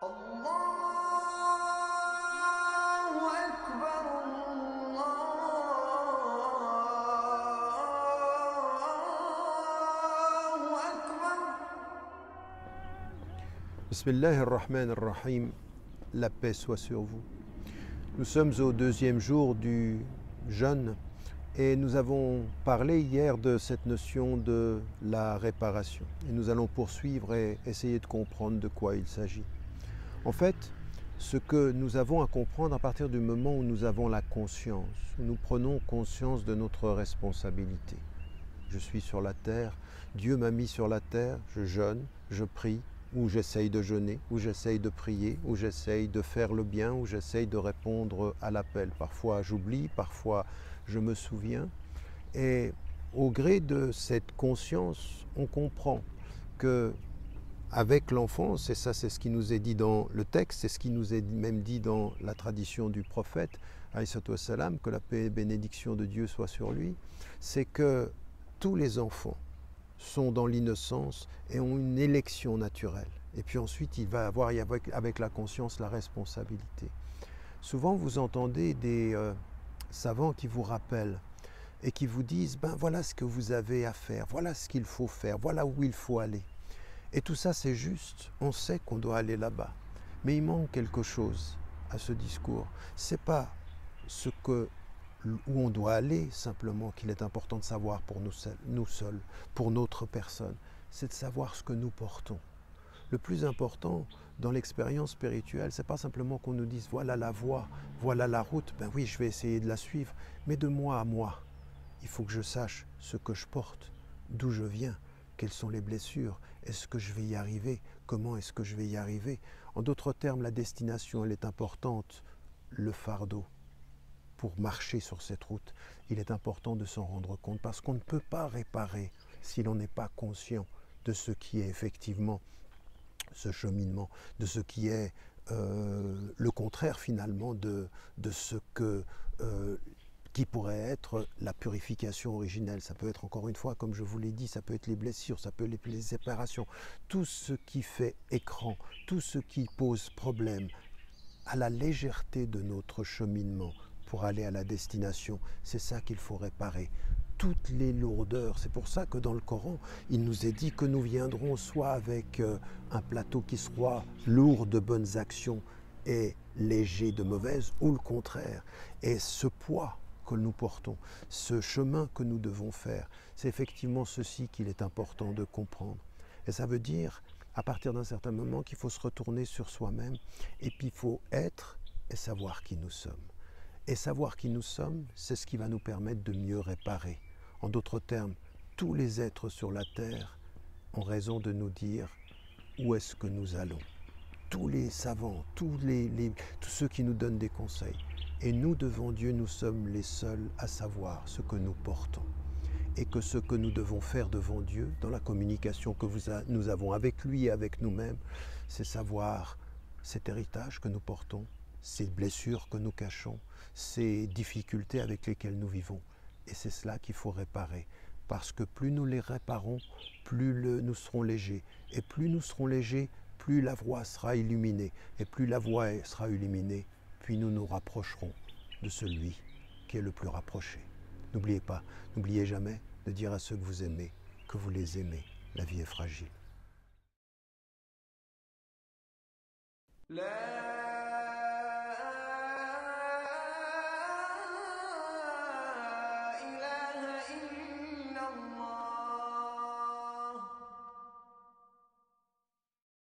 الله أكبر الله أكبر. Bismillahirrahmanirrahim, la paix soit sur vous. Nous sommes au deuxième jour du jeûne et nous avons parlé hier de cette notion de la réparation. Et nous allons poursuivre et essayer de comprendre de quoi il s'agit. En fait, ce que nous avons à comprendre à partir du moment où nous avons la conscience, où nous prenons conscience de notre responsabilité. Je suis sur la terre, Dieu m'a mis sur la terre, je jeûne, je prie, ou j'essaye de jeûner, ou j'essaye de prier, ou j'essaye de faire le bien, ou j'essaye de répondre à l'appel. Parfois j'oublie, parfois je me souviens. Et au gré de cette conscience, on comprend que avec l'enfance, et ça c'est ce qui nous est dit dans le texte, c'est ce qui nous est même dit dans la tradition du prophète, alayhi salam, que la paix et bénédiction de Dieu soit sur lui, c'est que tous les enfants sont dans l'innocence et ont une élection naturelle. Et puis ensuite, il va avoir avec la conscience la responsabilité. Souvent, vous entendez des savants qui vous rappellent et qui vous disent « ben voilà ce que vous avez à faire, voilà ce qu'il faut faire, voilà où il faut aller ». Et tout ça, c'est juste. On sait qu'on doit aller là-bas. Mais il manque quelque chose à ce discours. Ce n'est pas où on doit aller, simplement, qu'il est important de savoir pour nous seuls, pour notre personne. C'est de savoir ce que nous portons. Le plus important dans l'expérience spirituelle, ce n'est pas simplement qu'on nous dise « voilà la voie, voilà la route ». Ben oui, je vais essayer de la suivre. Mais de moi à moi, il faut que je sache ce que je porte, d'où je viens, quelles sont les blessures, est-ce que je vais y arriver, comment est-ce que je vais y arriver. En d'autres termes, la destination, elle est importante, le fardeau. Pour marcher sur cette route, il est important de s'en rendre compte parce qu'on ne peut pas réparer si l'on n'est pas conscient de ce qui est effectivement ce cheminement, de ce qui est le contraire finalement de ce qui pourrait être la purification originelle. Ça peut être, encore une fois, comme je vous l'ai dit, ça peut être les blessures, ça peut être les séparations, tout ce qui fait écran, tout ce qui pose problème à la légèreté de notre cheminement pour aller à la destination. C'est ça qu'il faut réparer. Toutes les lourdeurs. C'est pour ça que dans le Coran, il nous est dit que nous viendrons soit avec un plateau qui soit lourd de bonnes actions et léger de mauvaises, ou le contraire. Et ce poids que nous portons, ce chemin que nous devons faire, c'est effectivement ceci qu'il est important de comprendre. Et ça veut dire, à partir d'un certain moment, qu'il faut se retourner sur soi-même, et puis il faut être et savoir qui nous sommes. Et savoir qui nous sommes, c'est ce qui va nous permettre de mieux réparer. En d'autres termes, tous les êtres sur la terre ont raison de nous dire où est-ce que nous allons. Tous les savants, tous ceux qui nous donnent des conseils. Et nous, devant Dieu, nous sommes les seuls à savoir ce que nous portons. Et que ce que nous devons faire devant Dieu, dans la communication que nous avons avec lui et avec nous-mêmes, c'est savoir cet héritage que nous portons, ces blessures que nous cachons, ces difficultés avec lesquelles nous vivons. Et c'est cela qu'il faut réparer. Parce que plus nous les réparons, plus nous serons légers. Et plus nous serons légers, plus la voie sera illuminée. Et plus la voie sera illuminée, puis nous nous rapprocherons de celui qui est le plus rapproché. N'oubliez pas, n'oubliez jamais de dire à ceux que vous aimez que vous les aimez. La vie est fragile.